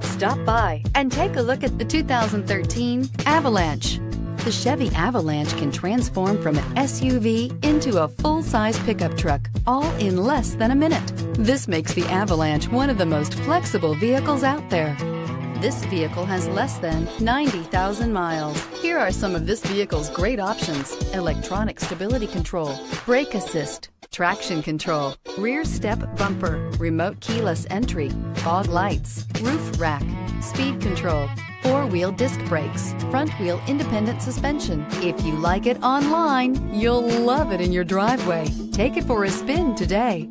Stop by and take a look at the 2013 Avalanche. The Chevy Avalanche can transform from an SUV into a full-size pickup truck, all in less than a minute. This makes the Avalanche one of the most flexible vehicles out there. This vehicle has less than 90,000 miles. Here are some of this vehicle's great options: electronic stability control, brake assist, traction control, rear step bumper, remote keyless entry, fog lights, roof rack, speed control, four-wheel disc brakes, front-wheel independent suspension. If you like it online, you'll love it in your driveway. Take it for a spin today.